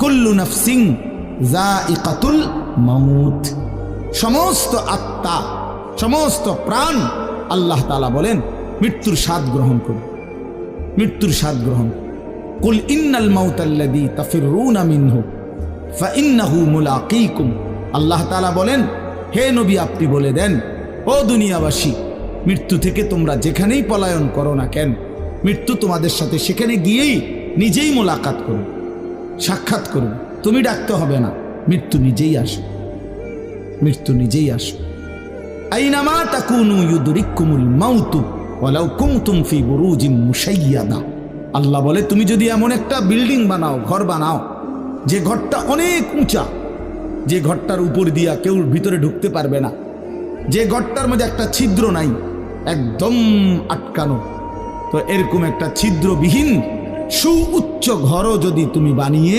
কুল্লু নাফসিন যায়িকাতুল মাউত, সমস্ত আত্মা, সমস্ত প্রাণ আল্লাহ তাআলা বলেন মৃত্যুর স্বাদ গ্রহণ করবে, মৃত্যুর স্বাদ গ্রহণ। কুল ইন্নাল মাউতাল্লাযী তাফিররুনা মিনহু ফাইন্নাহু মুলাকীকুম, আল্লাহ তাআলা বলেন হে নবী আপনি বলে দেন ও দুনিয়াবাসী, মৃত্যু থেকে তোমরা যেখানেই পলায়ন করো না কেন, মৃত্যু তোমাদের সাথে সেখানে গিয়েই নিজেই মোলাকাত করবে, সাক্ষাৎ করবে। তুমি ডাকতে হবে না, মৃত্যু নিজেই আসবে, মৃত্যু নিজেই আসবে। আইনামা তাকুনু ইউদরিকুমুল মাউতু ওয়ালাউ কুনতুম ফি বুরুজিম মুশাইয়াদা, আল্লাহ বলে তুমি যদি এমন একটা বিল্ডিং বানাও, ঘর বানাও, যে ঘরটা অনেক উঁচা, যে ঘরটার উপর দিয়া কেউ ভিতরে ঢুকতে পারবে না, যে ঘরটার মধ্যে একটা ছিদ্র নাই, একদম আটকানো, তো এরকম একটা ছিদ্রবিহীন সুউচ্চ ঘরও যদি তুমি বানিয়ে